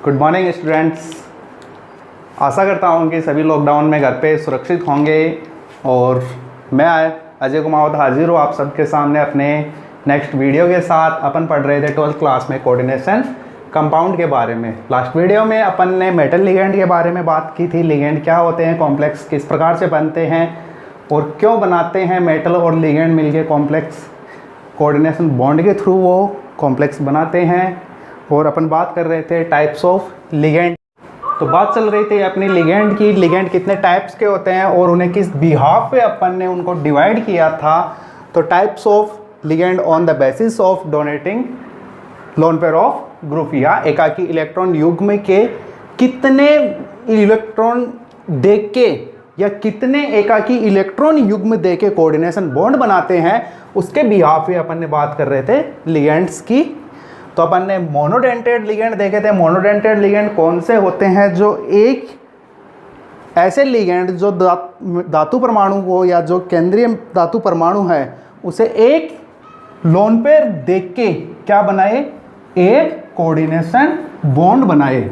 Good morning students. आशा करता हूँ कि सभी लॉकडाउन में घर पे सुरक्षित होंगे और मैं अजय कुमार हाजिर हूँ आप सबके सामने अपने नेक्स्ट वीडियो के साथ। अपन पढ़ रहे थे 12th क्लास में कोऑर्डिनेशन कंपाउंड के बारे में। लास्ट वीडियो में अपन ने मेटल लिगेंड के बारे में बात की थी। लिगेंड क्या होते हैं, कॉम्प्लेक्स किस प्रकार से बनते हैं और क्यों बनाते हैं मेटल और लिगेंड मिलके कॉम्प्लेक्स, कोऑर्डिनेशन बॉन्ड के थ्रू वो कॉम्प्लेक्स बनाते हैं। और अपन बात कर रहे थे टाइप्स ऑफ लिगेंड। तो बात चल रही थी अपनी लिगेंड की, लिगेंड कितने टाइप्स के होते हैं और उन्हें किस बिहाफ पे अपन ने उनको डिवाइड किया था। तो types of ligand on the basis of donating lone pair of group, या एकाकी इलेक्ट्रॉन युग्म के कितने इलेक्ट्रॉन दे के या कितने एकाकी इलेक्ट्रॉन युग्म दे के कोऑर्डिनेशन बॉन्ड बनाते हैं, उसके बिहाफ पे अपन ने बात कर रहे थे लिगेंड्स की। तो अपन ने मोनोडेंटेड लिगेंड देखे थे। मोनोडेंटेड लिगेंड कौन से होते हैं, जो एक ऐसे लिगेंड जो धातु परमाणु को या जो केंद्रीय धातु परमाणु है उसे एक लोन पेयर देख के क्या बनाए, एक कोऑर्डिनेशन बॉन्ड बनाए।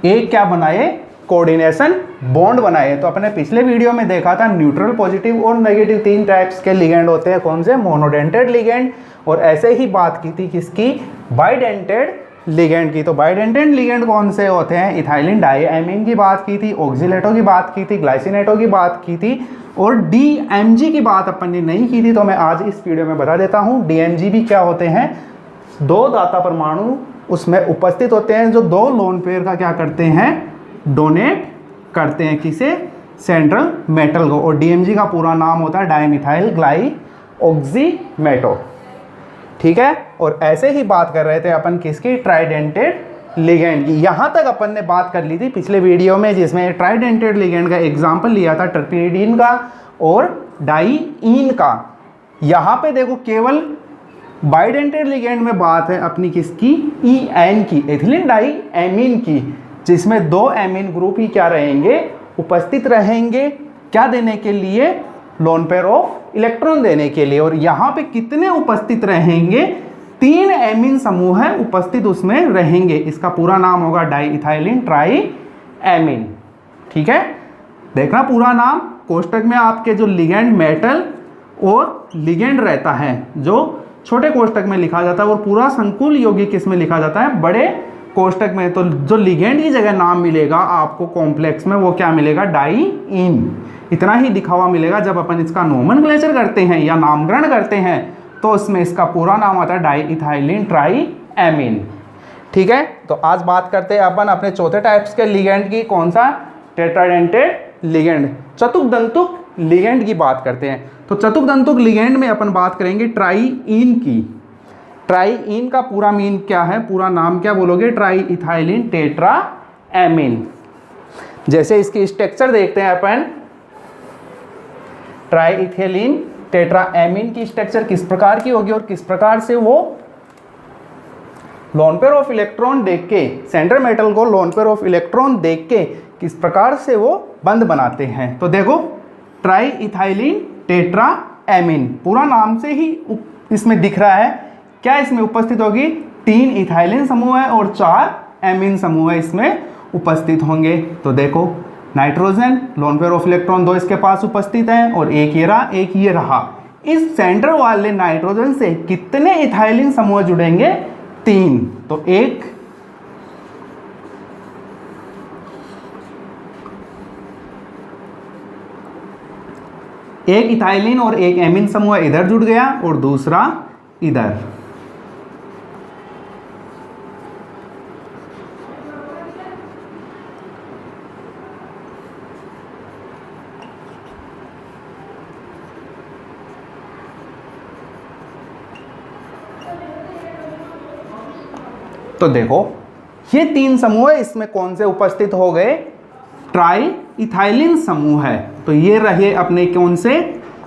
एक क्या बनाए, कोऑर्डिनेशन बॉन्ड बनाए। तो अपने पिछले वीडियो में देखा था न्यूट्रल, पॉजिटिव और नेगेटिव तीन टाइप्स के लिगेंड होते हैं। कौन से, मोनोडेंटेड लिगेंड। और ऐसे ही बात की थी किसकी, बाइडेंटेड लिगेंड की। तो बाइडेंटेड लिगेंड कौन से होते हैं, इथाइलिन डाइएमीन की बात की थी, ऑक्सीलेटो की बात की थी, ग्लाइसिनेटो की बात की थी और डीएमजी की बात अपन ने नहीं की थी। तो मैं आज इस वीडियो में बता देता हूँ डीएमजी भी क्या होते हैं। दो दाता परमाणु उसमें उपस्थित होते हैं जो दो लोन पेयर का क्या करते हैं, डोनेट करते हैं किसे, सेंट्रल मेटल को। और डीएमजी का पूरा नाम होता है डाइमिथाइल ग्लाइऑक्सीमेटो, ठीक है। और ऐसे ही बात कर रहे थे अपन किसकी, ट्राइडेंटेड लिगेंड की। यहाँ तक अपन ने बात कर ली थी पिछले वीडियो में, जिसमें ट्राइडेंटेड लिगेंड का एग्जाम्पल लिया था टर्पीडीन का और डाइईन का। यहाँ पे देखो केवल बाइडेंटेड लिगेंड में बात है अपनी किसकी, ईएन की, एथिलीन डाइएमीन की, जिसमें दो एमीन ग्रुप ही क्या रहेंगे, उपस्थित रहेंगे, क्या देने के लिए, लोन पेयर ऑफ इलेक्ट्रॉन देने के लिए। और यहाँ पे कितने उपस्थित रहेंगे, तीन एमीन समूह है उपस्थित उसमें रहेंगे। इसका पूरा नाम होगा डाइइथाइलिन ट्राइएमीन, ठीक है। देखना पूरा नाम, कोष्टक में आपके जो लिगेंड मेटल और लिगेंड रहता है जो छोटे कोष्टक में लिखा जाता है और पूरा संकुल यौगिक किस में लिखा जाता है, बड़े कोष्टक में। तो जो लिगेंड की जगह नाम मिलेगा आपको कॉम्प्लेक्स में, वो क्या मिलेगा, डाइईन। इतना ही लिखा हुआ मिलेगा। जब अपन इसका नोमेनक्लेचर करते हैं या नामकरण करते हैं तो उसमें इसका पूरा नाम आता है डाइइथाइलिन ट्राइएमीन, ठीक है। तो आज बात करते हैं अपन अपने चौथे टाइप्स के लिगेंड की। कौन सा, टेट्राडेंटेड लिगेंड, चतुर्दंतुक लिगेंड की बात करते हैं। तो चतुर्दंतुक लिगेंड में अपन बात करेंगे ट्राइईन की। ट्राइईन का पूरा मीन क्या है, पूरा नाम क्या बोलोगे, ट्राइइथाइलिन टेट्राएमीन। जैसे इसकी स्ट्रक्चर देखते हैं अपन, ट्राइइथाइलिन टेट्राएमीन की स्ट्रक्चर किस प्रकार की होगी और किस प्रकार से वो लोन पेयर ऑफ इलेक्ट्रॉन देख के, सेंट्रल मेटल को लोन पेयर ऑफ इलेक्ट्रॉन देख के किस प्रकार से वो बंध बनाते हैं। तो देखो ट्राइइथाइलिन टेट्राएमीन पूरा नाम से ही इसमें दिख रहा है क्या इसमें उपस्थित होगी, तीन इथाइलिन समूह है और चार एमीन समूह है इसमें उपस्थित होंगे। तो देखो nitrogen, lone pair of electron दो इसके पास उपस्थित है और एक ये रहा, एक ये रहा। इस सेंटर वाले नाइट्रोजन से कितने इथाइलिन समूह जुड़ेंगे, तीन। तो एक इथाइलिन और एक एमीन समूह इधर जुड़ गया और दूसरा इधर। तो देखो ये तीन समूह है, इसमें कौन से उपस्थित हो गए, ट्राइइथाइलिन समूह है। तो ये रहे अपने कौन से,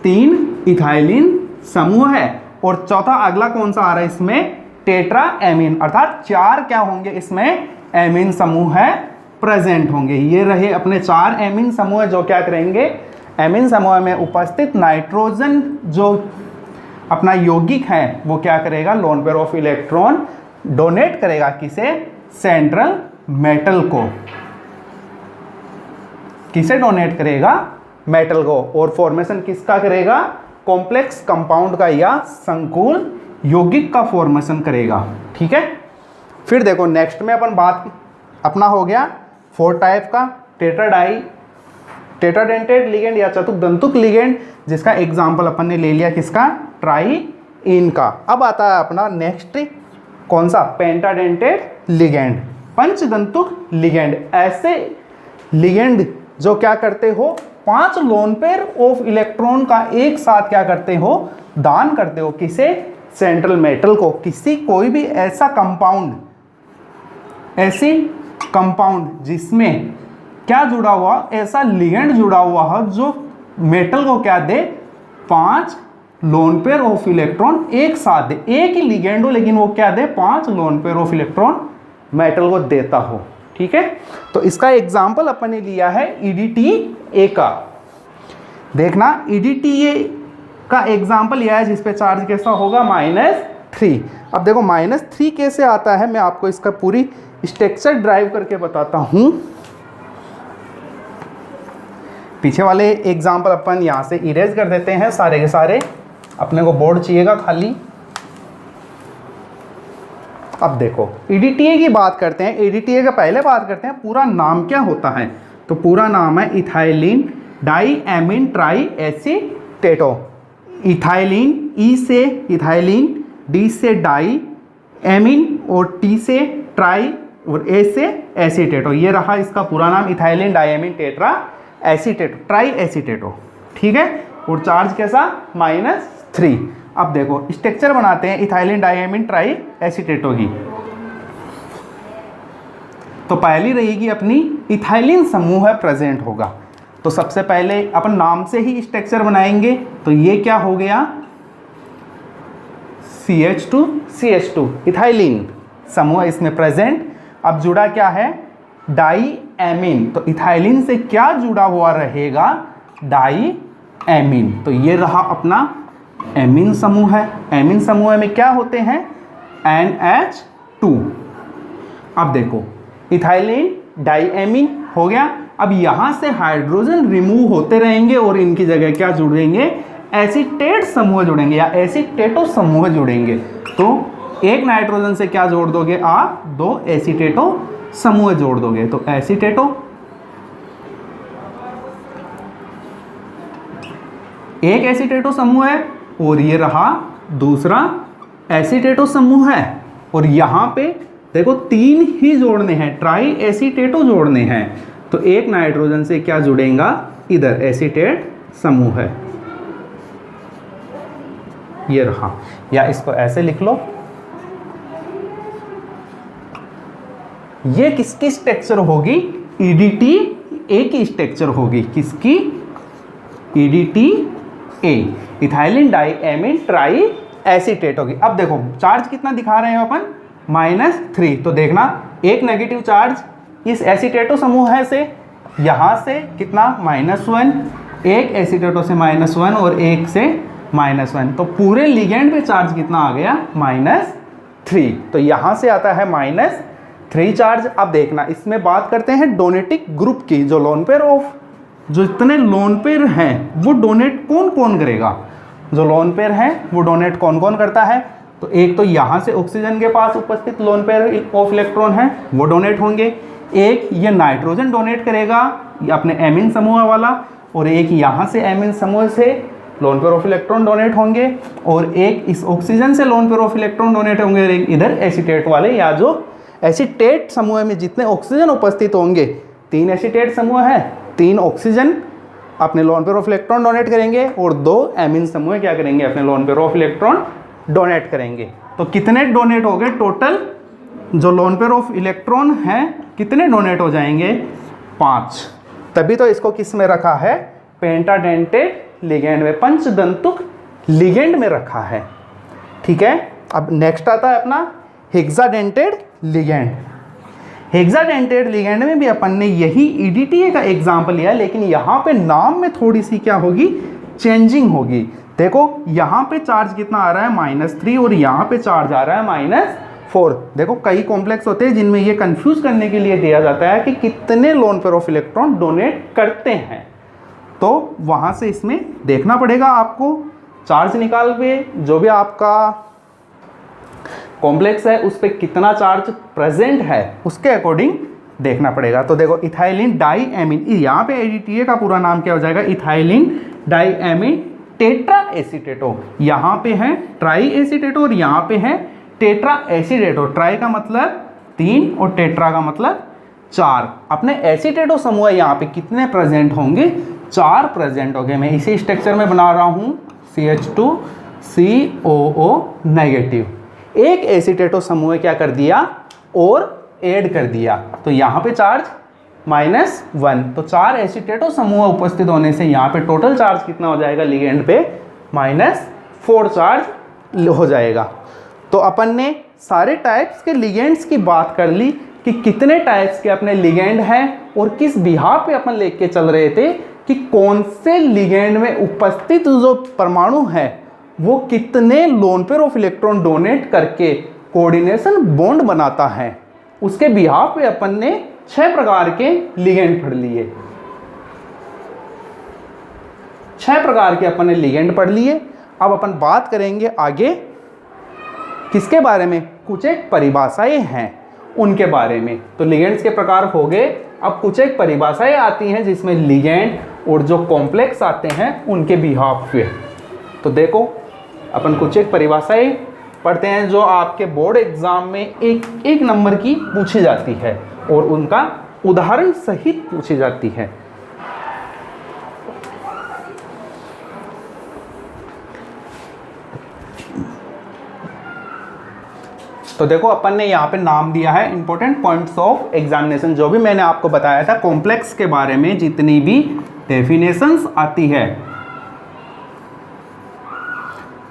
तीन इथाइलिन समूह है। और चौथा अगला कौन सा आ रहा है इसमें, टेट्राएमीन, अर्थात चार क्या होंगे इसमें, एमीन समूह है प्रेजेंट होंगे। ये रहे अपने चार एमीन समूह जो क्या करेंगे, एमीन समूह में उपस्थित नाइट्रोजन जो अपना यौगिक है वो क्या करेगा, lone pair of electron donate करेगा किसे, सेंट्रल मेटल को। किसे डोनेट करेगा, मेटल को। और फॉर्मेशन किसका करेगा, कॉम्प्लेक्स कंपाउंड का या संकुल यौगिक का फॉर्मेशन करेगा। ठीक है, फिर देखो नेक्स्ट में अपन बात अपना हो गया 4 टाइप का टेट्राडेंटेड लिगेंड या चतुर्दंतुक लिगेंड, जिसका एग्जाम्पल अपन ने ले लिया किसका, ट्राइइन का। अब आता है अपना नेक्स्ट कौन सा, पेंटाडेंटेड लिगेंड, पंचदंतुक लिगेंड। ऐसे लिगेंड जो क्या करते हो, 5 लोन पेयर ऑफ इलेक्ट्रॉन का एक साथ क्या करते हो, दान करते हो किसे, सेंट्रल मेटल को। किसी कोई भी ऐसा कंपाउंड, ऐसी कंपाउंड जिसमें क्या जुड़ा हुआ, ऐसा लिगेंड जुड़ा हुआ है जो मेटल को क्या दे, 5 लोन पेयर ऑफ इलेक्ट्रॉन एक साथ दे। एक ही लिगेंड हो लेकिन वो क्या दे, 5 lone pair of electron metal को देता हो। ठीक है, तो इसका एग्जाम्पल अपन ने लिया है EDTA का। देखना EDTA का एग्जाम्पल यह है जिसपे चार्ज कैसा होगा, -3। अब देखो -3 कैसे आता है, मैं आपको इसका पूरी स्ट्रक्चर ड्राइव करके बताता हूं। पीछे वाले एग्जाम्पल अपन यहाँ से इरेज कर देते हैं सारे के सारे, अपने को बोर्ड चाहिएगा खाली। अब देखो EDTA की बात करते हैं। EDTA का पहले बात करते हैं पूरा नाम क्या होता है, तो पूरा नाम है इथाइलिन डाईएमीन ट्राई एसीटेटो। इथाइलिन, ई से इथाइलिन, डी से डाई, एमीन और टी से ट्राई और ए से एसीटेटो। ये रहा इसका पूरा नाम, इथाइलिन डाईएमीन टेट्रा एसीटेटो, ट्राई एसीटेटो। ठीक है, और चार्ज कैसा, -3। अब देखो स्ट्रक्चर बनाते हैं इथाइलिन डाईएमीन ट्राई एसीटेटो की। तो पहली रहेगी अपनी इथाइलिन समूह है प्रेजेंट होगा। तो सबसे पहले अपन नाम से ही स्ट्रक्चर बनाएंगे। तो ये क्या हो गया, CH2 इथाइलिन समूह इसमें प्रेजेंट। अब जुड़ा क्या है, डाईएमीन। तो इथाइलिन से क्या जुड़ा हुआ रहेगा, डाईएमीन। तो ये रहा अपना एमीन समूह है। एमीन समूह में क्या होते हैं, NH2। अब देखो इथाइलिन डाईएमीन हो गया। अब यहां से हाइड्रोजन रिमूव होते रहेंगे और इनकी जगह क्या जुड़ेंगे, एसीटेट समूह जुड़ेंगे या एसीटेटो समूह जुड़ेंगे। तो एक नाइट्रोजन से क्या जोड़ दोगे आप, 2 एसीटेटो समूह जोड़ दोगे। तो एसीटेटो, एक एसीटेटो समूह है और ये रहा दूसरा एसीटेटो समूह है। और यहां पे देखो 3 ही जोड़ने हैं, ट्राई एसीटेटो जोड़ने हैं। तो एक नाइट्रोजन से क्या जुड़ेगा, इधर एसीटेट समूह है, ये रहा। या इसको ऐसे लिख लो, ये किसकी स्ट्रक्चर होगी, EDTA की स्ट्रक्चर होगी। किसकी, EDTA, इथाइलिन डाईएमीन ट्राई एसीटेट होगी। अब देखो चार्ज कितना दिखा रहे हैं अपन, -3। तो देखना एक नेगेटिव चार्ज इस एसीटेटो समूह से, यहां से कितना, -1, एक एसीटेटो से -1 और एक से -1। तो पूरे लिगेंड पे चार्ज कितना आ गया, -3। तो यहां से आता है -3 चार्ज। अब देखना इसमें बात करते हैं डोनेटिक ग्रुप की। जो लोन पेयर ऑफ, जो इतने लोन पेयर हैं वो डोनेट कौन कौन करेगा, जो लोन पेयर है वो डोनेट कौन कौन करता है। तो एक तो यहाँ से ऑक्सीजन के पास उपस्थित लोन पेयर ऑफ इलेक्ट्रॉन है वो डोनेट होंगे, एक ये नाइट्रोजन डोनेट करेगा ये अपने एमीन समूह वाला, और एक यहाँ से एमीन समूह से lone pair of electron donate होंगे, और एक इस ऑक्सीजन से lone pair of electron donate होंगे, इधर एसीटेट वाले या जो एसीटेट समूह में जितने ऑक्सीजन उपस्थित होंगे, 3 एसीटेट समूह है, 3 ऑक्सीजन अपने lone pair of electron donate करेंगे और 2 एमीन समूह क्या करेंगे, अपने lone pair of electron donate करेंगे। तो कितने डोनेट हो गए टोटल, जो लोन पेयर ऑफ इलेक्ट्रॉन हैं कितने डोनेट हो जाएंगे, 5। तभी तो इसको किस में रखा है, पेंटाडेंटेड लिगेंड में, पंचदंतुक लिगेंड में रखा है। ठीक है, अब नेक्स्ट आता है अपना हेक्साडेंटेड लिगेंड। हेक्साडेंटेड लिगेंड में भी अपन ने यही EDTA का एग्जाम्पल लिया, लेकिन यहाँ पे नाम में थोड़ी सी क्या होगी, चेंजिंग होगी। देखो यहाँ पे चार्ज कितना आ रहा है -3 और यहाँ पे चार्ज आ रहा है -4। देखो कई कॉम्प्लेक्स होते हैं जिनमें ये कंफ्यूज करने के लिए दिया जाता है कि कितने lone pair of electron donate करते हैं, तो वहाँ से इसमें देखना पड़ेगा आपको। चार्ज निकाल के जो भी आपका कॉम्प्लेक्स है उस पर कितना चार्ज प्रेजेंट है उसके अकॉर्डिंग देखना पड़ेगा। तो देखो इथाइलिन डाईएमीन, यहाँ पे ADTA का पूरा नाम क्या हो जाएगा, इथाइलिन डाईएमीन टेट्रा एसीटेटो। यहाँ पे है ट्राई एसीटेटो और यहाँ पे है टेट्रा एसीटेटो। ट्राई का मतलब 3 और टेट्रा का मतलब 4। अपने एसीटेटो समूह यहाँ पे कितने प्रेजेंट होंगे, 4 प्रेजेंट होंगे। मैं इसी स्ट्रक्चर में बना रहा हूँ CH2COO नेगेटिव। एक एसीटेटो समूह क्या कर दिया और ऐड कर दिया, तो यहाँ पे चार्ज -1। तो 4 एसीटेटो समूह उपस्थित होने से यहाँ पे टोटल चार्ज कितना हो जाएगा लिगेंड पे, -4 चार्ज हो जाएगा। तो अपन ने सारे टाइप्स के लिगेंड्स की बात कर ली कि कितने टाइप्स के अपने लिगेंड हैं और किस बिहाफ पे अपन लेके चल रहे थे कि कौन से लिगेंड में उपस्थित जो परमाणु है वो कितने lone pair of electron donate करके कोऑर्डिनेशन बॉन्ड बनाता है। उसके बिहाफ पे अपन ने 6 प्रकार के लिगेंड पढ़ लिए। 6 प्रकार के अपन ने लिगेंड पढ़ लिए। अब अपन बात करेंगे आगे किसके बारे में, कुछ एक परिभाषाएं हैं उनके बारे में। तो लिगेंड्स के प्रकार हो गए। अब कुछ एक परिभाषाएं आती हैं जिसमें लिगेंड और जो कॉम्प्लेक्स आते हैं उनके बिहाफ पे। तो देखो अपन कुछ एक परिभाषाएं पढ़ते हैं जो आपके बोर्ड एग्जाम में एक नंबर की पूछी जाती है और उनका उदाहरण सहित पूछी जाती है। तो देखो अपन ने यहाँ पे नाम दिया है इंपॉर्टेंट पॉइंट्स ऑफ एग्जामिनेशन। जो भी मैंने आपको बताया था कॉम्प्लेक्स के बारे में जितनी भी डेफिनेशंस आती है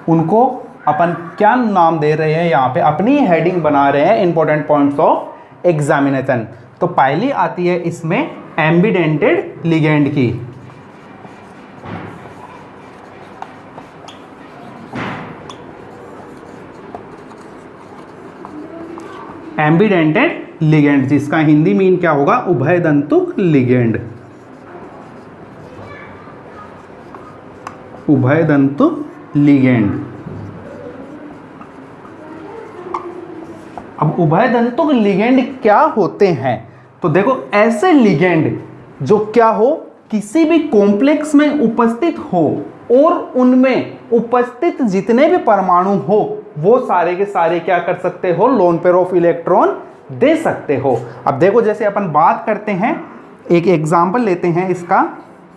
उनको अपन क्या नाम दे रहे हैं, यहाँ पे अपनी हेडिंग बना रहे हैं इंपॉर्टेंट पॉइंट्स ऑफ एग्जामिनेशन। तो पहली आती है इसमें एम्बिडेंटेड लिगेंड की। एम्बिडेंटेड लिगेंड जिसका हिंदी मीन क्या होगा, उभयदंतुक लिगेंड। उभयदंतुक लिगेंड। अब उभयदंतुक लिगेंड क्या होते हैं, तो देखो ऐसे लिगेंड जो क्या हो किसी भी कॉम्प्लेक्स में उपस्थित हो और उनमें उपस्थित जितने भी परमाणु हो वो सारे के सारे क्या कर सकते हो, लोन पेयर ऑफ इलेक्ट्रॉन दे सकते हो। अब देखो जैसे अपन बात करते हैं, एक एग्जांपल लेते हैं इसका।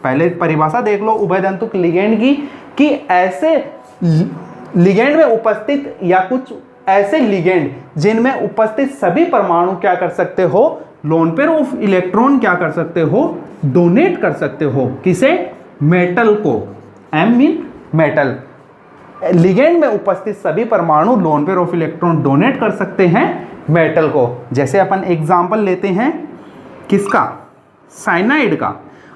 पहले परिभाषा देख लो उभयदंतुक लिगेंड की कि ऐसे लिगेंड में उपस्थित या कुछ ऐसे लिगेंड जिनमें उपस्थित सभी परमाणु क्या कर सकते हो, लोन पेयर ऑफ इलेक्ट्रॉन क्या कर सकते हो, डोनेट कर सकते हो। किसे, मेटल को। M mean metal. लिगेंड में उपस्थित सभी परमाणु lone pair of electron donate कर सकते हैं मेटल को। जैसे अपन एग्जांपल लेते हैं किसका, साइनाइड का।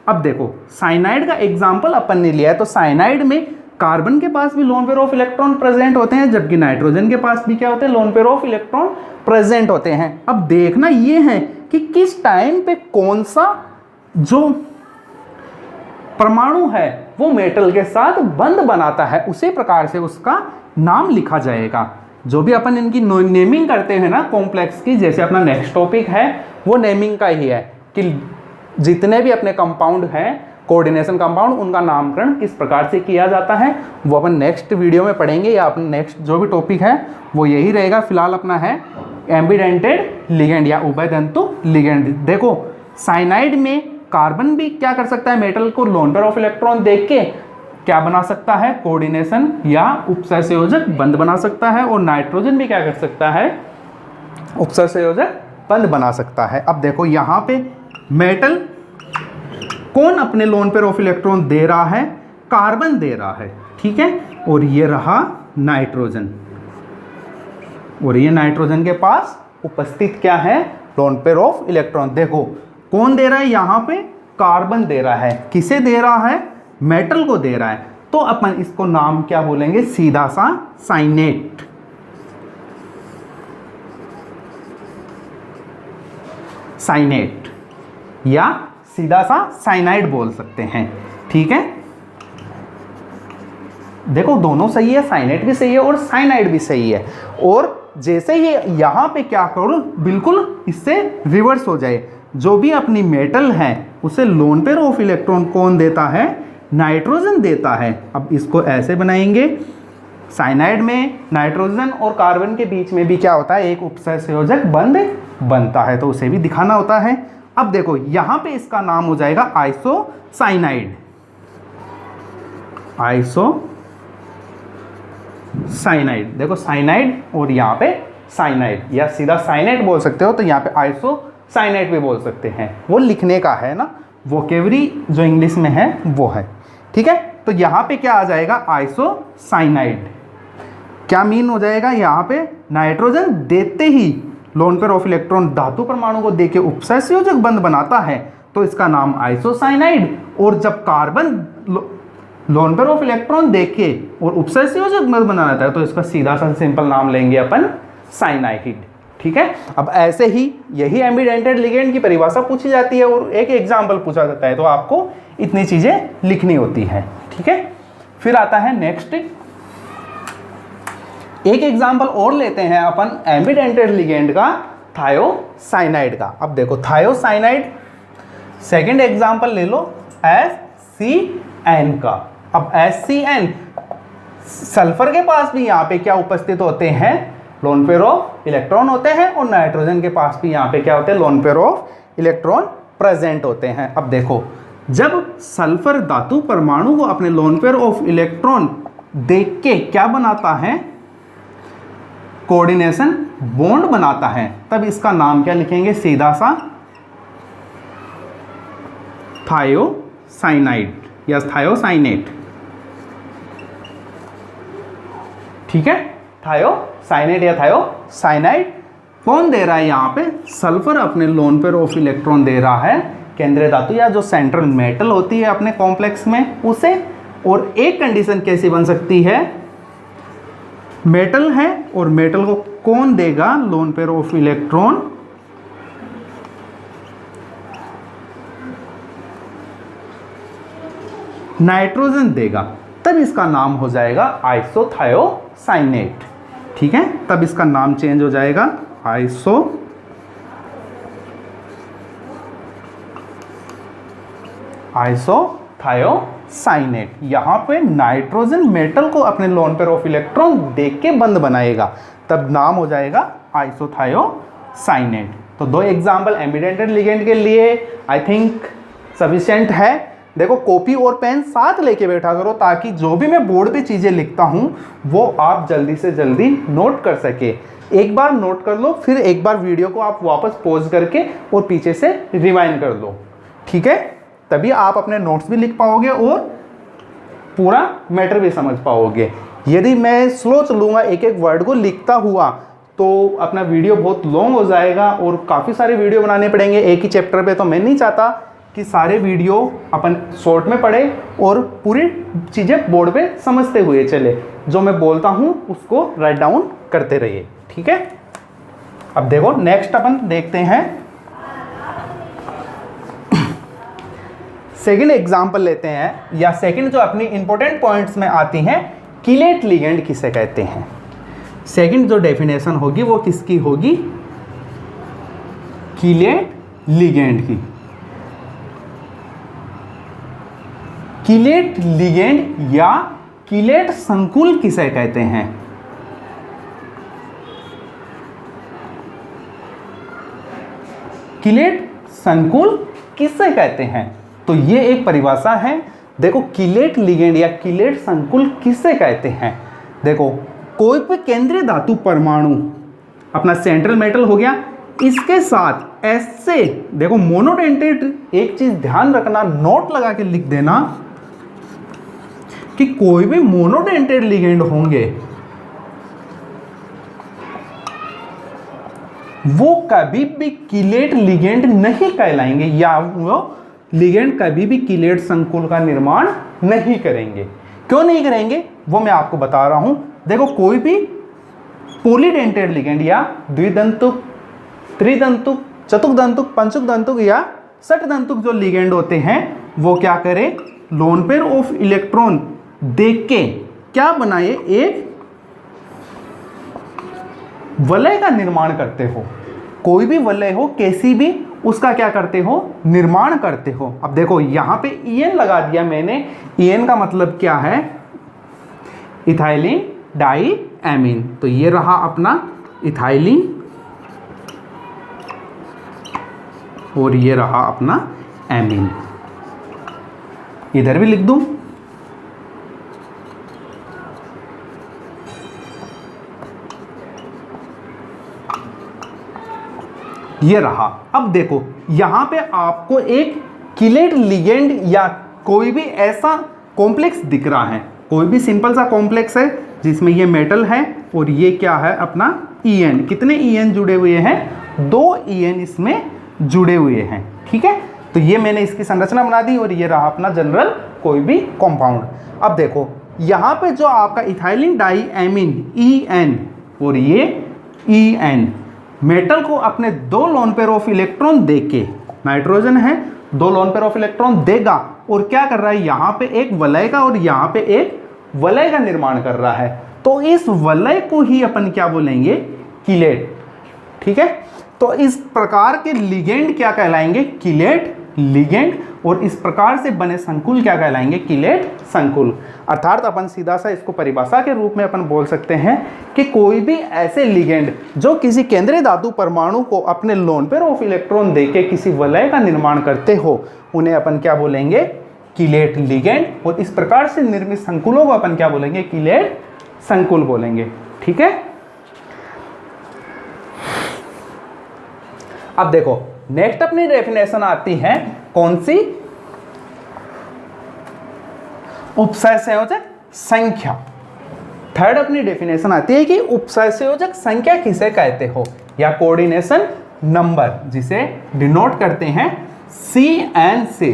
अब देखो साइनाइड का एग्जांपल अपन ने लिया है, तो साइनाइड में कार्बन के पास भी lone pair of electron present होते हैं, जबकि नाइट्रोजन के पास भी क्या होते हैं, lone pair of electron present होते हैं। अब देखना ये है कि किस टाइम पे कौन सा जो परमाणु है वो मेटल के साथ बंध बनाता है, उसी प्रकार से उसका नाम लिखा जाएगा। जो भी अपन इनकी नेमिंग करते हैं ना कॉम्प्लेक्स की, जैसे अपना नेक्स्ट टॉपिक है वो नेमिंग का ही है कि जितने भी अपने कंपाउंड हैं कोऑर्डिनेशन कंपाउंड, उनका नामकरण किस प्रकार से किया जाता है वो अपन नेक्स्ट वीडियो में पढ़ेंगे, या अपन नेक्स्ट जो भी टॉपिक है वो यही रहेगा। फिलहाल अपना है एम्बिडेंटेड लिगेंड या उभयदंतुक लिगेंड। देखो साइनाइड में कार्बन भी क्या कर सकता है, मेटल को लोन पेयर ऑफ इलेक्ट्रॉन देख के क्या बना सकता है, कोऑर्डिनेशन या उपसहसंयोजक बंध बना सकता है, और नाइट्रोजन भी क्या कर सकता है, उपसहसंयोजक बंध बना सकता है। अब देखो यहाँ पे मेटल कौन अपने लोन पेयर ऑफ इलेक्ट्रॉन दे रहा है, कार्बन दे रहा है, ठीक है, और ये रहा नाइट्रोजन, और ये नाइट्रोजन के पास उपस्थित क्या है, लोन पेयर ऑफ इलेक्ट्रॉन। देखो कौन दे रहा है, यहाँ पे कार्बन दे रहा है, किसे दे रहा है, मेटल को दे रहा है। तो तो अपन इसको नाम क्या बोलेंगे, सीधा सा साइनेट। साइनेट या सीधा सा साइनाइड बोल सकते हैं। ठीक है, देखो दोनों सही है, साइनेट भी सही है और साइनाइड भी सही है। और जैसे ही यहाँ पे क्या करूँ, बिल्कुल इससे रिवर्स हो जाए, जो भी अपनी मेटल है उसे लोन पेयर ऑफ इलेक्ट्रॉन कौन देता है, नाइट्रोजन देता है। अब इसको ऐसे बनाएंगे, साइनाइड में नाइट्रोजन और कार्बन के बीच में भी क्या होता है, एक उपसंयोजक बंध बनता है, तो उसे भी दिखाना होता है। अब देखो यहाँ पे इसका नाम हो जाएगा आइसोसाइनाइड। आइसोसाइनाइड, देखो साइनाइड और यहाँ पे साइनाइड, या सीधा साइनाइड बोल सकते हो, तो यहाँ पे आइसोसाइनाइड भी बोल सकते हैं। वो लिखने का है ना, वोकेबरी जो इंग्लिश में है वो है। ठीक है, तो यहाँ पे क्या आ जाएगा, आइसोसाइनाइड। क्या मीन हो जाएगा, यहाँ पे नाइट्रोजन देते ही लोन पेयर ऑफ इलेक्ट्रॉन धातु परमाणु को देके उपसंयोजक बंध बनाता है, तो इसका नाम आइसोसाइनाइड। और जब carbon lone pair of electron देके और उपसंयोजक बंध बनाता है, तो इसका सीधा सा सिंपल नाम लेंगे अपन, साइनाइड। ठीक है, अब ऐसे ही यही एम्बिडेंटेड लिगेंड की परिभाषा पूछी जाती है और एक एग्जाम्पल पूछा जाता है, तो आपको इतनी चीजें लिखनी होती है। ठीक है, फिर आता है नेक्स्ट, एक एग्जाम्पल और लेते हैं अपन एम्बिडेंटेड लिगेंड का, थायोसाइनाइड का। अब देखो थायोसाइनाइड, सेकंड एग्जाम्पल ले लो HCN का। अब HCN, सल्फर के पास भी यहाँ पे क्या उपस्थित होते हैं, लोन पेयर ऑफ इलेक्ट्रॉन होते हैं, और नाइट्रोजन के पास भी यहाँ पे क्या होते हैं, lone pair of electron present होते हैं। अब देखो, जब सल्फर धातु परमाणु को अपने लोन पेयर ऑफ इलेक्ट्रॉन देख के क्या बनाता है, कोऑर्डिनेशन बॉन्ड बनाता है, तब इसका नाम क्या लिखेंगे, सीधा सा थायोसाइनाइड या थायोसाइनेट। ठीक है, थायोसाइनेट या थायोसाइनाइड। कौन दे रहा है यहाँ पे, सल्फर अपने लोन पेयर ऑफ इलेक्ट्रॉन दे रहा है केंद्रीय धातु या जो सेंट्रल मेटल होती है अपने कॉम्प्लेक्स में उसे। और एक कंडीशन कैसी बन सकती है, मेटल है और मेटल को कौन देगा, lone pair of electron, nitrogen देगा, तब इसका नाम हो जाएगा आइसोथायोसाइनेट। ठीक है, तब इसका नाम चेंज हो जाएगा आइसोथायोसाइनेट। यहाँ पे नाइट्रोजन मेटल को अपने लोन पेयर ऑफ इलेक्ट्रॉन देख के बंध बनाएगा, तब नाम हो जाएगा आइसोथायोसाइनेट। तो दो एग्जाम्पल एम्बिडेंटेड लिगेंड के लिए आई थिंक सफिशिएंट है। देखो कॉपी और पेन साथ लेके बैठा करो, ताकि जो भी मैं बोर्ड पे चीज़ें लिखता हूँ वो आप जल्दी से जल्दी नोट कर सके। एक बार नोट कर लो, फिर एक बार वीडियो को आप वापस पॉज करके और पीछे से रिवाइंड कर लो। ठीक है, तभी आप अपने नोट्स भी लिख पाओगे और पूरा मैटर भी समझ पाओगे। यदि मैं स्लो चलूँगा एक एक वर्ड को लिखता हुआ, तो अपना वीडियो बहुत लॉन्ग हो जाएगा और काफ़ी सारे वीडियो बनाने पड़ेंगे एक ही चैप्टर पे। तो मैं नहीं चाहता कि सारे वीडियो अपन शॉर्ट में पढ़े और पूरी चीज़ें बोर्ड पे समझते हुए चले। जो मैं बोलता हूँ उसको राइट डाउन करते रहिए। ठीक है, अब देखो नेक्स्ट अपन देखते हैं, सेकंड एग्जाम्पल लेते हैं, या सेकंड जो अपनी इंपॉर्टेंट पॉइंट्स में आती हैं, कीलेट लिगेंड किसे कहते हैं। सेकंड जो डेफिनेशन होगी वो किसकी होगी, कीलेट लिगेंड की। कीलेट लिगेंड या कीलेट संकुल किसे कहते हैं। कीलेट संकुल किसे कहते हैं, तो ये एक परिभाषा है। देखो कीलेट लिगेंड या कीलेट संकुल किसे कहते हैं। देखो कोई भी केंद्रीय धातु परमाणु अपना सेंट्रल मेटल हो गया, इसके साथ ऐसे देखो मोनोडेंटेड, एक चीज ध्यान रखना, नोट लगा के लिख देना कि कोई भी मोनोडेंटेड लिगेंड होंगे वो कभी भी कीलेट लिगेंड नहीं कहलाएंगे, या वो लिगेंड कभी भी कीलेट संकुल का निर्माण नहीं करेंगे। क्यों नहीं करेंगे वो मैं आपको बता रहा हूं। देखो कोई भी पॉलीडेंटेड लिगेंड या द्विदंतुक, त्रिदंतुक, चतुर्दंतुक, पंचुदंतुक या षटदंतुक जो लिगेंड होते हैं वो क्या करें, लोन पेयर ऑफ इलेक्ट्रॉन देख के क्या बनाए, एक वलय का निर्माण करते हो। कोई भी वलय हो कैसी भी, उसका क्या करते हो, निर्माण करते हो। अब देखो यहां पे EN लगा दिया मैंने। EN का मतलब क्या है, इथाइलिन डाई एमीन। तो ये रहा अपना इथाइलिन और ये रहा अपना एमीन। इधर भी लिख दूं, ये रहा। अब देखो यहां पे आपको एक किलेट लिगेंड या कोई भी ऐसा कॉम्प्लेक्स दिख रहा है, कोई भी सिंपल सा कॉम्प्लेक्स है जिसमें ये मेटल है और ये क्या है अपना EN। कितने EN जुड़े हुए हैं, 2 EN इसमें जुड़े हुए हैं। ठीक है, तो ये मैंने इसकी संरचना बना दी और ये रहा अपना जनरल कोई भी कंपाउंड। अब देखो यहां पे जो आपका इथाइलिन डाई एमीन EN और ये EN मेटल को अपने 2 लोन पेयर ऑफ इलेक्ट्रॉन देके, नाइट्रोजन है 2 लोन पेयर ऑफ इलेक्ट्रॉन देगा और क्या कर रहा है, यहां पे एक वलय का और यहां पे एक वलय का निर्माण कर रहा है। तो इस वलय को ही अपन क्या बोलेंगे, किलेट। ठीक है, तो इस प्रकार के लिगेंड क्या कहलाएंगे, किलेट लिगेंड। और इस प्रकार से बने संकुल क्या कहलाएंगे, किलेट संकुल। अर्थात अपन सीधा सा इसको परिभाषा के रूप में अपन बोल सकते हैं कि कोई भी ऐसे लिगेंड जो किसी केंद्रीय धातु परमाणु को अपने लोन पेयर ऑफ इलेक्ट्रॉन देके किसी वलय का निर्माण करते हो, उन्हें अपन क्या बोलेंगे, किलेट लिगेंड। और इस प्रकार से निर्मित संकुलों को अपन क्या बोलेंगे, किलेट संकुल बोलेंगे। ठीक है, अब देखो नेक्स्ट अपनी डेफिनेशन आती है कौन सी, उपसहसंयोजक संख्या। थर्ड अपनी डेफिनेशन आती है कि उपसहसंयोजक संख्या किसे कहते हो, या कोऑर्डिनेशन नंबर, जिसे डिनोट करते हैं CN से।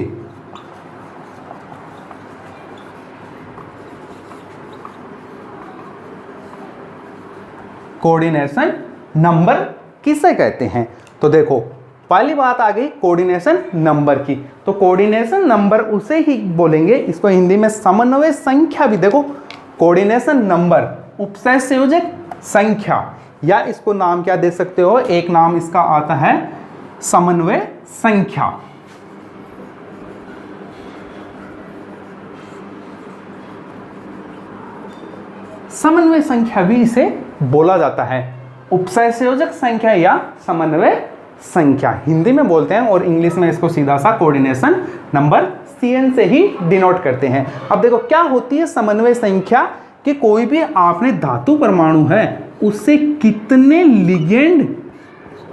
कोऑर्डिनेशन नंबर किसे कहते हैं, तो देखो पहली बात आ गई कोऑर्डिनेशन नंबर की। तो कोऑर्डिनेशन नंबर उसे ही बोलेंगे, इसको हिंदी में समन्वय संख्या भी। देखो कोऑर्डिनेशन नंबर, उपसहसंयोजक संख्या, या इसको नाम क्या दे सकते हो, एक नाम इसका आता है समन्वय संख्या। समन्वय संख्या भी इसे बोला जाता है, उपसहसंयोजक संख्या या समन्वय संख्या हिंदी में बोलते हैं, और इंग्लिश में इसको सीधा सा कोऑर्डिनेशन नंबर CN से ही डिनोट करते हैं। अब देखो क्या होती है समन्वय संख्या, कि कोई भी आपने धातु परमाणु है उससे कितने लिगेंड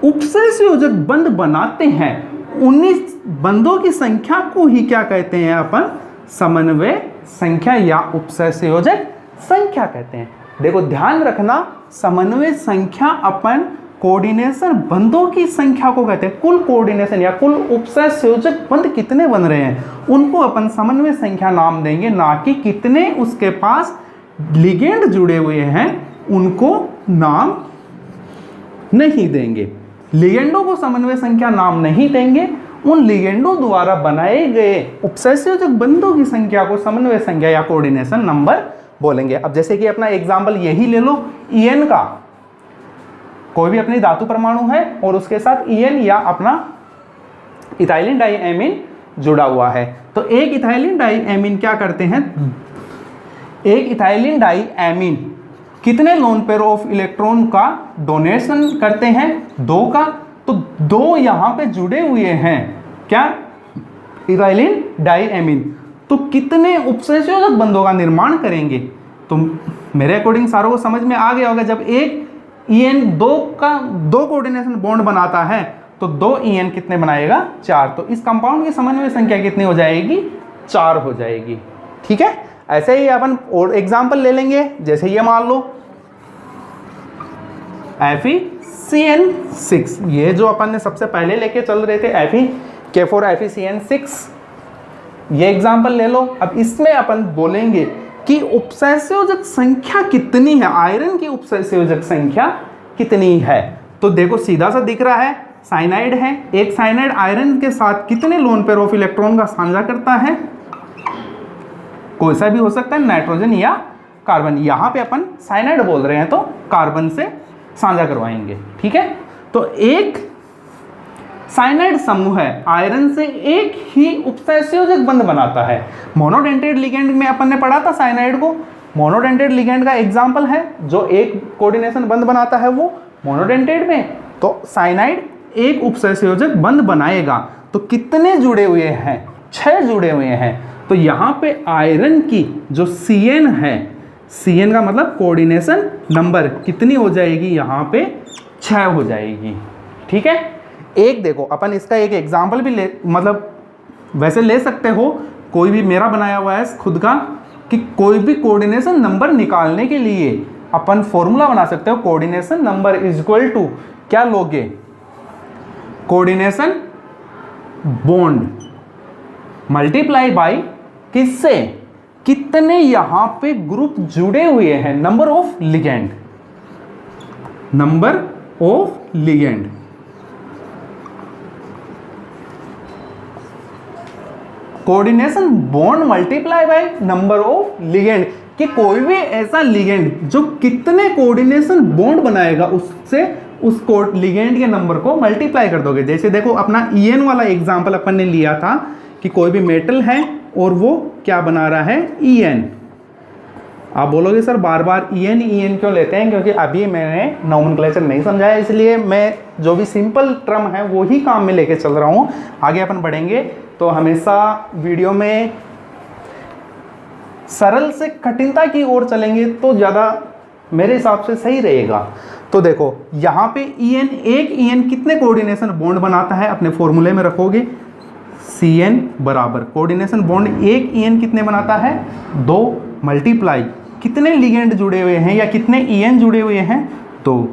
उपसहसंयोजक बंध बनाते हैं, उन्हीं बंधों की संख्या को ही क्या कहते हैं अपन, समन्वय संख्या या उपसहसंयोजक संख्या कहते हैं। देखो ध्यान रखना, समन्वय संख्या अपन कोऑर्डिनेशन बंधों की संख्या को कहते हैं। कुल कोऑर्डिनेशन या कुल उपसहसंयोजक बंध कितने बन रहे हैं उनको अपन समन्वय संख्या नाम देंगे, ना कि कितने उसके पास लिगेंड जुड़े हुए हैं उनको नाम नहीं देंगे। लिगेंडों को समन्वय संख्या नाम नहीं देंगे, उन लिगेंडों द्वारा बनाए गए उपसहसंयोजक बंधों की संख्या को समन्वय संख्या या कोऑर्डिनेशन नंबर बोलेंगे। अब जैसे कि अपना एग्जाम्पल यही ले लो, EN का, कोई भी अपनी धातु परमाणु है और उसके साथ EN या अपना इथाइलिन डाई एमीन जुड़ा हुआ है। तो एक इथाइलिन डाई एमीन क्या करते हैं, एक इथाइलिन डाई एमीन कितने लोन पेयर ऑफ इलेक्ट्रॉन का डोनेशन करते हैं, 2 का। तो 2 यहां पे जुड़े हुए हैं क्या, इथाइलिन डाई एमीन, तो कितने उपसहसंयोजक बंधों का निर्माण करेंगे। तो मेरे अकॉर्डिंग सारों को समझ में आ गया होगा, जब एक EN 2 कोऑर्डिनेशन बॉन्ड बनाता है तो 2 EN कितने बनाएगा, 4। तो इस कंपाउंड की समन्वय संख्या कितनी हो जाएगी, 4 हो जाएगी। ठीक है, ऐसे ही अपन और एग्जांपल ले लेंगे, जैसे ये मान लो FeCN6, ये जो अपन ने सबसे पहले लेके चल रहे थे Fe, K4 FeCN6, ये एग्जांपल ले लो। अब इसमें अपन बोलेंगे कि उपसहसंयोजक संख्या कितनी है, आयरन की उपसहसंयोजक संख्या कितनी है। तो देखो सीधा सा दिख रहा है, साइनाइड है, एक साइनाइड आयरन के साथ कितने लोन पेयर ऑफ इलेक्ट्रॉन का साझा करता है, कोई सा भी हो सकता है, नाइट्रोजन या कार्बन। यहां पे अपन साइनाइड बोल रहे हैं तो कार्बन से साझा करवाएंगे, ठीक है। तो एक साइनाइड समूह है आयरन से एक ही उपसहसंयोजक बंध बनाता है। मोनोडेंटेड लिगेंड में अपन ने पढ़ा था साइनाइड को, मोनोडेंटेड लिगेंड का एग्जांपल है जो एक कोऑर्डिनेशन बंध बनाता है वो मोनोडेंटेड में। तो साइनाइड एक उपसहसंयोजक बंध बनाएगा तो कितने जुड़े हुए हैं, 6 जुड़े हुए हैं। तो यहां पे आयरन की जो CN है, CN का मतलब कोऑर्डिनेशन नंबर कितनी हो जाएगी, यहां पे 6 हो जाएगी, ठीक है। एक देखो अपन इसका एक एग्जांपल भी ले, मतलब वैसे ले सकते हो, कोई भी मेरा बनाया हुआ है खुद का, कि कोई भी कोऑर्डिनेशन नंबर निकालने के लिए अपन फॉर्मूला बना सकते हो। Coordination number is equal to क्या लोगे, कोऑर्डिनेशन बॉन्ड मल्टीप्लाई बाय किससे, कितने यहां पे ग्रुप जुड़े हुए हैं, number of ligand, number of ligand. Coordination bond multiply by number of ligand, कि कोई भी ऐसा लिगेंड जो कितने कोऑर्डिनेशन बॉन्ड बनाएगा उससे उस लिगेंड के नंबर को मल्टीप्लाई कर दोगे। जैसे देखो अपना EN वाला एग्जांपल अपन ने लिया था कि कोई भी मेटल है और वो क्या बना रहा है, EN। आप बोलोगे सर बार बार EN क्यों लेते हैं, क्योंकि अभी मैंने नोमेनक्लेचर नहीं समझाया, इसलिए मैं जो भी सिंपल टर्म है वो ही काम में लेके चल रहा हूँ। आगे अपन बढ़ेंगे तो हमेशा वीडियो में सरल से कठिनता की ओर चलेंगे तो ज़्यादा मेरे हिसाब से सही रहेगा। तो देखो यहाँ पे एक EN कितने कोऑर्डिनेशन बॉन्ड बनाता है, अपने फॉर्मूले में रखोगे CN बराबर कोऑर्डिनेशन बॉन्ड एक EN कितने बनाता है, 2 मल्टीप्लाई कितने लिगेंड जुड़े हुए हैं या कितने EN जुड़े हुए हैं, तो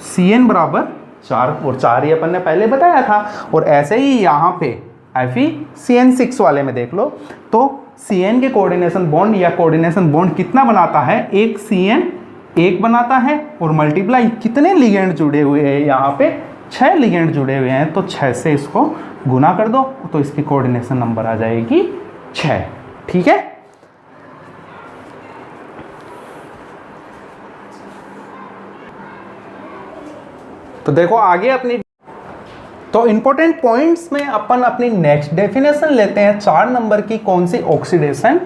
CN बराबर 4, और 4 ही अपन ने पहले बताया था। और ऐसे ही यहाँ पे FeCN6 वाले में देख लो तो CN के कोऑर्डिनेशन बॉन्ड या कोऑर्डिनेशन बॉन्ड कितना बनाता है, एक CN 1 बनाता है, और मल्टीप्लाई कितने लिगेंड जुड़े हुए हैं, यहाँ पे 6 लिगेंड जुड़े हुए हैं, तो 6 से इसको गुना कर दो तो इसकी कोऑर्डिनेशन नंबर आ जाएगी 6, ठीक है। तो देखो आगे अपनी, तो इंपॉर्टेंट पॉइंट्स में अपन अपनी नेक्स्ट डेफिनेशन लेते हैं 4 नंबर की, कौन सी, ऑक्सीडेशन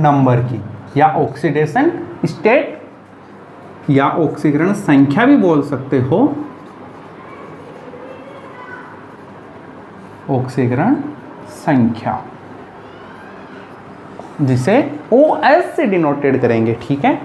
नंबर की, या ऑक्सीडेशन स्टेट या ऑक्सीकरण संख्या भी बोल सकते हो, ऑक्सीकरण संख्या, जिसे OS से डिनोटेड करेंगे, ठीक है।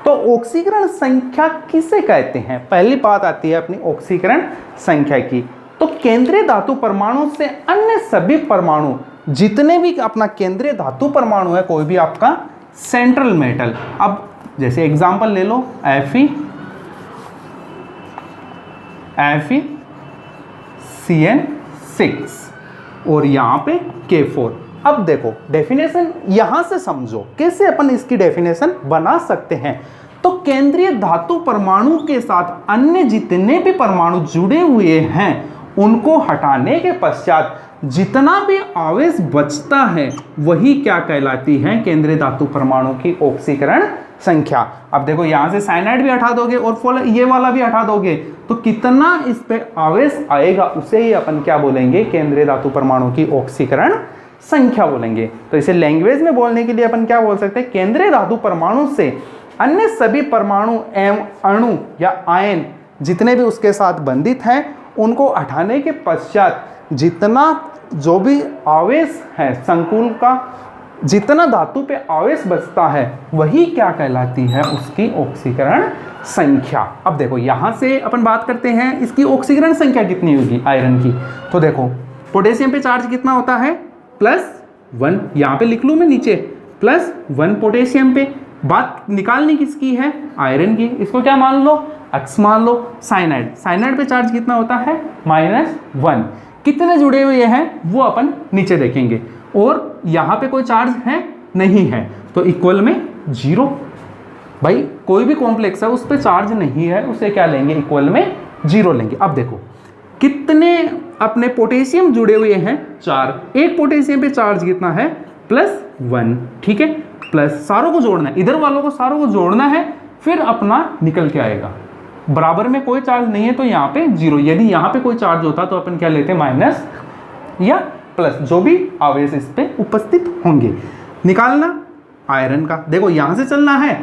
तो ऑक्सीकरण संख्या किसे कहते हैं, पहली बात आती है अपनी ऑक्सीकरण संख्या की। तो केंद्रीय धातु परमाणु से अन्य सभी परमाणु, जितने भी अपना केंद्रीय धातु परमाणु है, कोई भी आपका सेंट्रल मेटल, अब जैसे एग्जांपल ले लो FeCN6 और यहाँ पे K4। अब देखो डेफिनेशन यहां से समझो, कैसे अपन इसकी डेफिनेशन बना सकते हैं। तो केंद्रीय धातु परमाणु के साथ अन्य जितने भी परमाणु जुड़े हुए हैं उनको हटाने के पश्चात जितना भी आवेश बचता है वही क्या कहलाती है, केंद्रीय धातु परमाणु की ऑक्सीकरण संख्या। अब देखो यहां से साइनाइड भी हटा दोगे और ये वाला भी हटा दोगे तो कितना इस पे आवेश आएगा उसे ही अपन क्या बोलेंगे, केंद्रीय धातु परमाणु की ऑक्सीकरण संख्या बोलेंगे। तो इसे लैंग्वेज में बोलने के लिए अपन क्या बोल सकते हैं, केंद्रीय धातु परमाणु से अन्य सभी परमाणु एवं अणु या आयन जितने भी उसके साथ बंधित हैं उनको हटाने के पश्चात जितना जो भी आवेश है संकुल का, जितना धातु पे आवेश बचता है वही क्या कहलाती है, उसकी ऑक्सीकरण संख्या। अब देखो यहां से अपन बात करते हैं इसकी ऑक्सीकरण संख्या कितनी होगी आयरन की। तो देखो पोटेशियम पे चार्ज कितना होता है, +1, यहाँ पे लिख लूँ मैं नीचे, +1 पोटेशियम पे। बात निकालनी किसकी है, आयरन की, इसको क्या मान लो, x मान लो। साइनाइड पे चार्ज कितना होता है, -1। कितने जुड़े हुए हैं वो अपन नीचे देखेंगे। और यहाँ पे कोई चार्ज है नहीं है, तो इक्वल में 0। भाई कोई भी कॉम्प्लेक्स है उस पर चार्ज नहीं है, उसे क्या लेंगे, इक्वल में 0 लेंगे। अब देखो कितने अपने पोटेशियम जुड़े हुए हैं, 4। एक पोटेशियम पे चार्ज कितना है, +1, ठीक है। प्लस सारों को जोड़ना है, इधर वालों को सारों को जोड़ना है, फिर अपना निकल के आएगा। बराबर में कोई चार्ज नहीं है तो यहाँ पे 0। यदि यहाँ पे कोई चार्ज होता तो अपन क्या लेते, माइनस या प्लस, जो भी आवेश इस पे उपस्थित होंगे। निकालना आयरन का, देखो यहाँ से चलना है,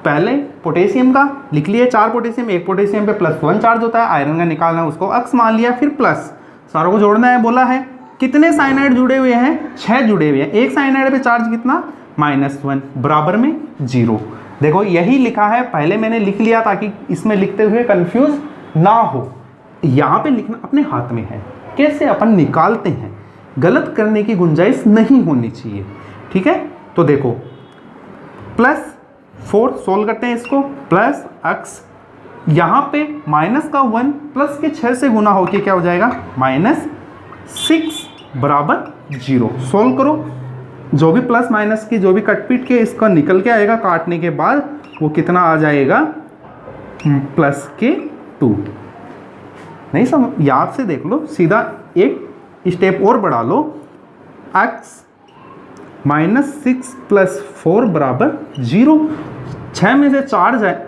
पहले पोटेशियम का लिख लिए, 4 पोटेशियम, एक पोटेशियम पे +1 चार्ज होता है, आयरन का निकालना, उसको अक्स मान लिया, फिर प्लस, सारों को जोड़ना है। बोला है कितने साइनाइड जुड़े हुए हैं, 6 जुड़े हुए हैं। एक साइनाइड पे चार्ज कितना, -1, बराबर में 0। देखो यही लिखा है, पहले मैंने लिख लिया ताकि इसमें लिखते हुए कंफ्यूज ना हो। यहाँ पे लिखना अपने हाथ में है, कैसे अपन निकालते हैं, गलत करने की गुंजाइश नहीं होनी चाहिए, ठीक है। तो देखो +4 सोल्व करते हैं इसको, प्लस x, यहाँ पे -1 प्लस के 6 से गुना होके क्या हो जाएगा, -6 बराबर 0। सोल्व करो, जो भी प्लस माइनस की जो भी कटपीट के इसका निकल के आएगा काटने के बाद, वो कितना आ जाएगा, +2। नहीं समझ, याद से देख लो, सीधा एक स्टेप और बढ़ा लो, x -6 + 4 बराबर 0। 6 में से 4 जाए,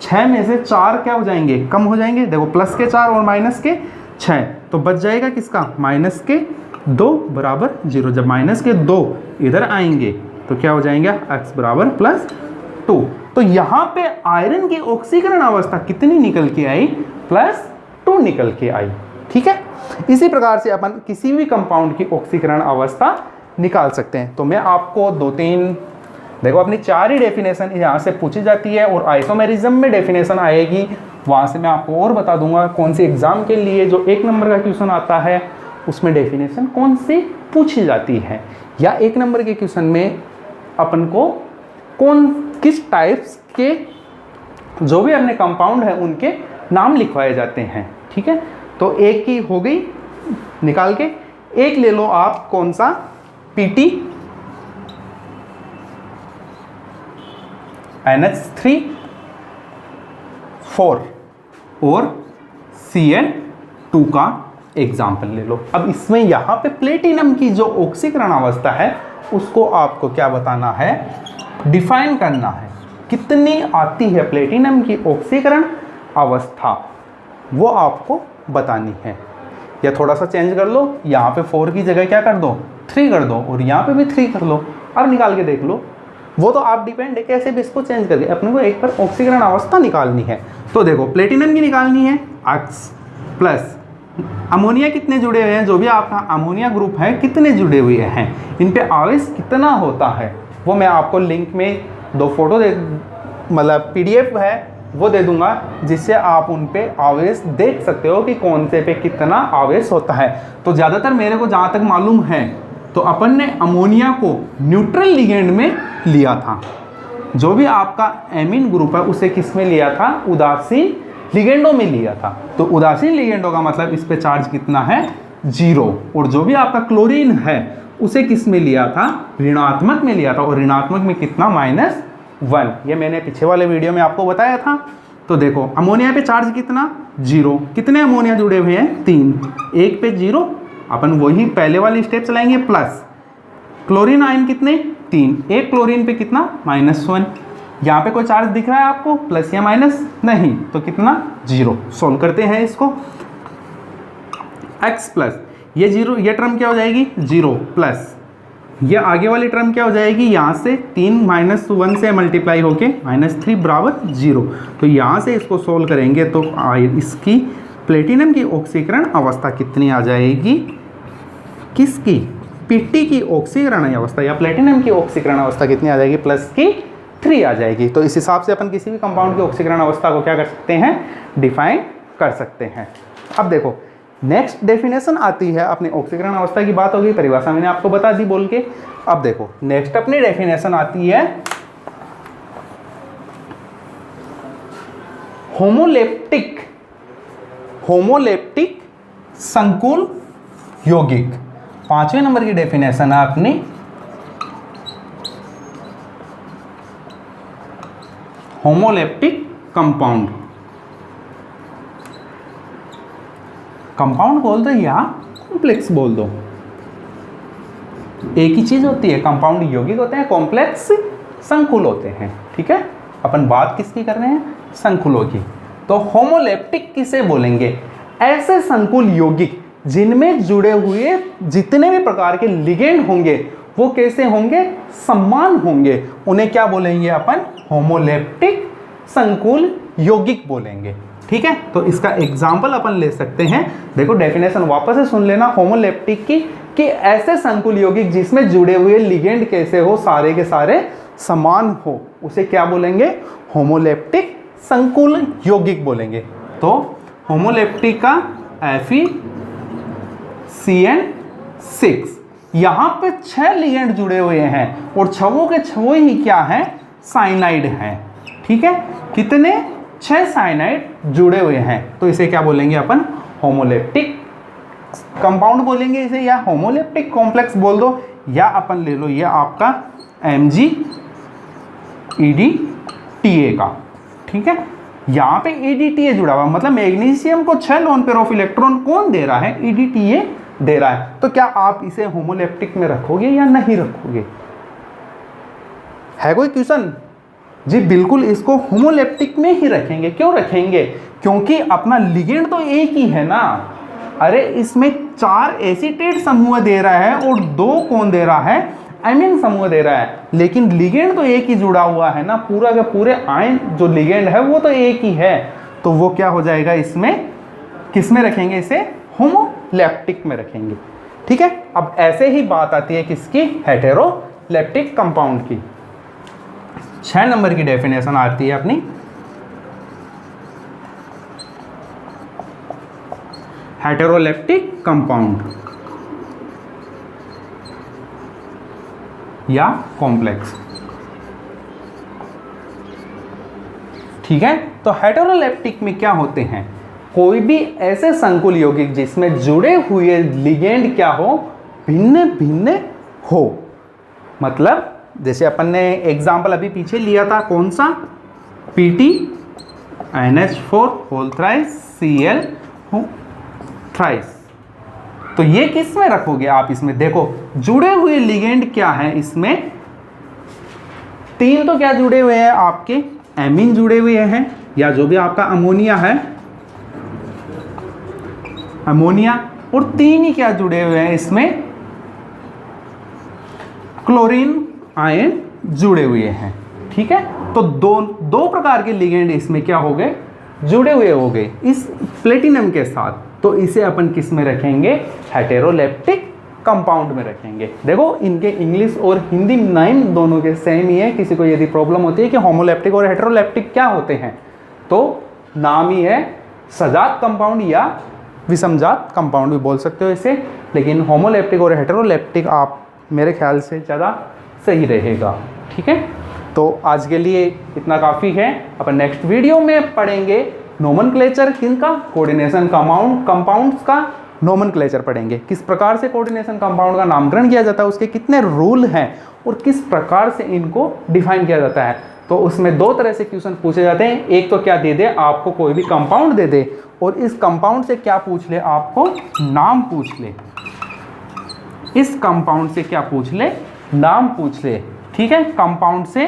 6 में से 4 क्या हो जाएंगे, कम हो जाएंगे। देखो प्लस के 4 और माइनस के 6, तो बच जाएगा किसका, -2 बराबर 0। जब -2 इधर आएंगे तो क्या हो जाएंगे, x बराबर +2। तो यहाँ पे आयरन की ऑक्सीकरण अवस्था कितनी निकल के आई, +2 निकल के आई, ठीक है। इसी प्रकार से अपन किसी भी कंपाउंड की ऑक्सीकरण अवस्था निकाल सकते हैं। तो मैं आपको 2-3, देखो अपनी 4 ही डेफिनेशन यहाँ से पूछी जाती है, और आइसोमेरिज्म में डेफिनेशन आएगी, वहाँ से मैं आपको और बता दूंगा कौन सी एग्जाम के लिए जो 1 नंबर का क्वेश्चन आता है उसमें डेफिनेशन कौन सी पूछी जाती है, या 1 नंबर के क्वेश्चन में अपन को किस टाइप्स के जो भी अपने कंपाउंड है उनके नाम लिखवाए जाते हैं, ठीक है। तो एक की हो गई निकाल के, एक ले लो आप, कौन सा, PT NH3 और Cl2 का एग्जाम्पल ले लो। अब इसमें यहाँ पे प्लेटिनम की जो ऑक्सीकरण अवस्था है उसको आपको क्या बताना है, डिफाइन करना है, कितनी आती है प्लेटिनम की ऑक्सीकरण अवस्था, वो आपको बतानी है। या थोड़ा सा चेंज कर लो, यहाँ पे 4 की जगह क्या कर दो, 3 कर दो, और यहाँ पे भी 3 कर लो। अब निकाल के देख लो, वो तो आप डिपेंड है कैसे भी इसको चेंज करके अपने को एक पर ऑक्सीकरण अवस्था निकालनी है। तो देखो प्लेटिनम की निकालनी है x प्लस अमोनिया कितने जुड़े हुए हैं, जो भी आपका अमोनिया ग्रुप है कितने जुड़े हुए हैं, इन पे आवेश कितना होता है, वो मैं आपको लिंक में 2 फोटो दे, मतलब PDF है वो दे दूंगा, जिससे आप उन पे आवेश देख सकते हो कि कौन से पे कितना आवेश होता है। तो ज़्यादातर मेरे को जहाँ तक मालूम है तो अपन ने अमोनिया को न्यूट्रल लिगेंड में लिया था, जो भी आपका एमीन ग्रुप है उसे किस में लिया था, उदासीन लिगेंडों में लिया था। तो उदासीन लिगेंडों का मतलब इस पे चार्ज कितना है, 0। और जो भी आपका क्लोरीन है उसे किस में लिया था, ऋणात्मक में लिया था, और ऋणात्मक में कितना, -1। ये मैंने पीछे वाले वीडियो में आपको बताया था। तो देखो अमोनिया पे चार्ज कितना, 0। कितने अमोनिया जुड़े हुए हैं, 3, एक पे 0, अपन वही पहले वाली स्टेप चलाएंगे, प्लस क्लोरीन आयन कितने, 3, एक क्लोरीन पे कितना, -1। यहाँ पे कोई चार्ज दिख रहा है आपको, प्लस या माइनस, नहीं, तो कितना, 0। सोल्व करते हैं इसको, x प्लस ये 0, ये टर्म क्या हो जाएगी, 0 प्लस ये आगे वाली टर्म क्या हो जाएगी, यहाँ से 3 -1 से मल्टीप्लाई होके -3 बराबर 0। तो यहाँ से इसको सोल्व करेंगे तो इसकी प्लेटिनम की ऑक्सीकरण अवस्था कितनी आ जाएगी, किसकी, PT की ऑक्सीकरण अवस्था या प्लेटिनम की ऑक्सीकरण अवस्था कितनी आ जाएगी, +3 आ जाएगी। तो इस हिसाब से अपन किसी भी कंपाउंड की ऑक्सीकरण अवस्था को क्या कर सकते हैं, डिफाइन कर सकते हैं। अब देखो नेक्स्ट डेफिनेशन आती है, अपनी ऑक्सीकरण अवस्था की बात होगी, परिभाषा मैंने आपको बता दी बोल के। अब देखो नेक्स्ट अपनी डेफिनेशन आती है होमोलेप्टिक संकुल यौगिक। 5वें नंबर की डेफिनेशन है अपनी होमोलेप्टिक कंपाउंड। कंपाउंड बोल दो या कॉम्प्लेक्स बोल दो, एक ही चीज होती है। कंपाउंड यौगिक होते हैं, कॉम्प्लेक्स संकुल होते हैं। ठीक है, अपन बात किसकी कर रहे हैं? संकुलों की। तो होमोलेप्टिक किसे बोलेंगे? ऐसे संकुल यौगिक जिनमें जुड़े हुए जितने भी प्रकार के लिगेंड होंगे वो कैसे होंगे? समान होंगे। उन्हें क्या बोलेंगे अपन? होमोलेप्टिक संकुल यौगिक बोलेंगे। ठीक है, तो इसका एग्जाम्पल अपन ले सकते हैं। देखो डेफिनेशन वापस से सुन लेना होमोलेप्टिक की, कि ऐसे संकुल यौगिक जिसमें जुड़े हुए लिगेंड कैसे हो? सारे के सारे समान हो, उसे क्या बोलेंगे? होमोलेप्टिक संकुल यौगिक बोलेंगे। तो होमोलेप्टिक का FeCN6, यहाँ पे 6 लिगेंड जुड़े हुए हैं और छवों के छवों ही क्या है? साइनाइड हैं। ठीक है, कितने? 6 साइनाइड जुड़े हुए हैं। तो इसे क्या बोलेंगे अपन? होमोलेप्टिक कंपाउंड बोलेंगे इसे, या होमोलेप्टिक कॉम्प्लेक्स बोल दो, या अपन ले लो ये आपका MgEDTA का। ठीक है, यहाँ पे EDTA जुड़ा हुआ, मतलब मैग्नीशियम को 6 लोन पेयर ऑफ इलेक्ट्रॉन कौन दे रहा है? EDTA दे रहा है। तो क्या आप इसे होमोलेप्टिक में रखोगे या नहीं रखोगे? है कोई क्वेश्चन? जी बिल्कुल, इसको होमोलेप्टिक में ही रखेंगे। क्यों रखेंगे? क्योंकि अपना लिगेंड तो एक ही है ना। अरे इसमें 4 एसीटेट समूह दे रहा है और 2 कौन दे रहा है? एमीन समूह दे रहा है, लेकिन लिगेंड तो एक ही जुड़ा हुआ है ना। पूरा के पूरे आयन जो लिगेंड है वो तो एक ही है। तो वो क्या हो जाएगा? इसमें किस में रखेंगे? इसे होमोलेप्टिक में रखेंगे। ठीक है, अब ऐसे ही बात आती है किसकी? हेटेरोलेप्टिक कंपाउंड की। 6 नंबर की डेफिनेशन आती है अपनी हेटेरोलेप्टिक कंपाउंड या कॉम्प्लेक्स। ठीक है, तो हेटेरोलेप्टिक में क्या होते हैं? कोई भी ऐसे संकुल यौगिक जिसमें जुड़े हुए लिगेंड क्या हो? भिन्न भिन्न हो। मतलब जैसे अपन ने एग्जाम्पल अभी पीछे लिया था, कौन सा? PT NH4 whole thrice Cl thrice. तो ये किस में रखोगे आप? इसमें देखो जुड़े हुए लिगेंड क्या है इसमें? 3 तो क्या जुड़े हुए हैं आपके? एमीन जुड़े हुए हैं, या जो भी आपका अमोनिया है, अमोनिया। और 3 ही क्या जुड़े हुए हैं इसमें? क्लोरीन आयन जुड़े हुए हैं। ठीक है, तो दो प्रकार के लिगेंड इसमें क्या हो गए? जुड़े हुए हो गए इस प्लेटिनम के साथ। तो इसे अपन किस में रखेंगे? हेटेरोलेप्टिक कंपाउंड में रखेंगे। देखो इनके इंग्लिश और हिंदी नाम दोनों के सेम ही है। किसी को यदि प्रॉब्लम होती है कि होमोलेप्टिक और हेटेरोलेप्टिक क्या होते हैं, तो नाम ही है सजात कंपाउंड या विषमजात कंपाउंड भी बोल सकते हो इसे। लेकिन होमोलेप्टिक और हेटेरोलेप्टिक आप मेरे ख्याल से ज़्यादा सही रहेगा। ठीक है, तो आज के लिए इतना काफ़ी है। अपन नेक्स्ट वीडियो में पढ़ेंगे नोमेनक्लेचर किनका? कोऑर्डिनेशन कंपाउंड्स का नोमेनक्लेचर पढ़ेंगे। किस प्रकार से कोऑर्डिनेशन कंपाउंड का नामकरण किया जाता है, उसके कितने रूल हैं और किस प्रकार से इनको डिफाइन किया जाता है। तो उसमें 2 तरह से क्वेश्चन पूछे जाते हैं। एक तो क्या दे दे आपको, कोई भी कंपाउंड दे दे और इस कंपाउंड से क्या पूछ ले? आपको नाम पूछ ले। इस कंपाउंड से क्या पूछ ले? नाम पूछ ले। ठीक है, कंपाउंड से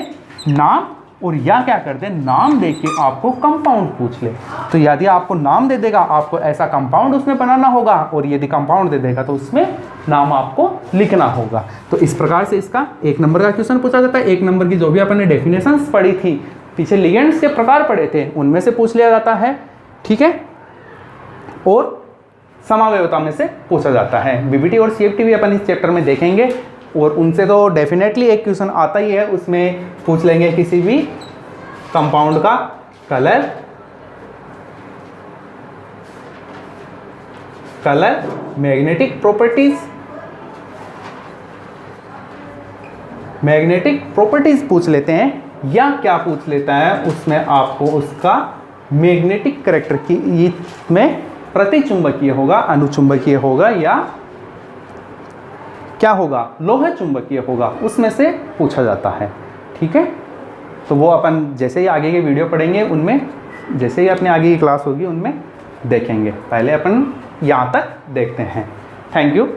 नाम, और या क्या कर दे? नाम दे के आपको कंपाउंड पूछ ले। तो यदि आपको नाम दे देगा, आपको ऐसा कंपाउंड उसमें बनाना होगा, और यदि कंपाउंड दे देगा तो उसमें नाम आपको लिखना होगा। तो इस प्रकार से इसका 1 नंबर का क्वेश्चन पूछा जाता है। 1 नंबर की जो भी अपन ने डेफिनेशंस पढ़ी थी, पीछे लिगेंड्स के प्रकार पढ़े थे, उनमें से पूछ लिया जाता है। ठीक है, और समावयवता में से पूछा जाता है। बीबीटी और सीएफटी भी अपन इस चैप्टर में देखेंगे, और उनसे तो डेफिनेटली एक क्वेश्चन आता ही है। उसमें पूछ लेंगे किसी भी कंपाउंड का कलर, मैग्नेटिक प्रॉपर्टीज पूछ लेते हैं, या क्या पूछ लेता है उसमें आपको उसका मैग्नेटिक कैरेक्टर की में प्रतिचुंबकीय होगा, अनुचुंबकीय होगा, या क्या होगा, लोह चुंबकीय होगा, उसमें से पूछा जाता है। ठीक है, तो वो अपन जैसे ही आगे के वीडियो पढ़ेंगे उनमें, जैसे ही अपने आगे की क्लास होगी उनमें देखेंगे। पहले अपन यहाँ तक देखते हैं। Thank you.